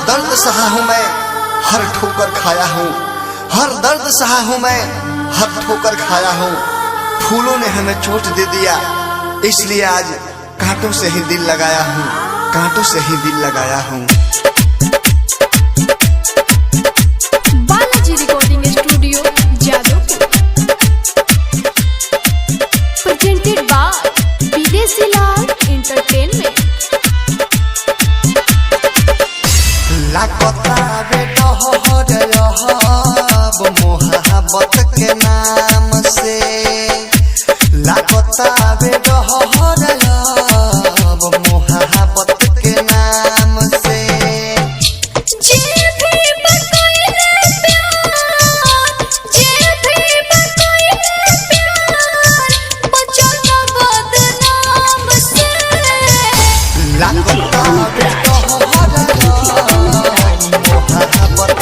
दर्द सहा हूँ मैं, हर ठोकर खाया हूँ। हर दर्द सहा हूँ मैं, हर ठोकर खाया हूँ। फूलों ने हमें चोट दे दिया, इसलिए आज कांटों से ही दिल लगाया हूँ, कांटों से ही दिल लगाया हूँ। Balaji recording studio Jadavpur, presented by Videshi Lal entertainment. लागता बेटा हो रहब मोहब्बत के नाम से, लागता बेटा हो रहब मोहब्बत के नाम से। जे भी बकोइले प्यार, जे भी बकोइले प्यार, बचना बदनाम से। लागता बेटा हो रहब मोहब्बत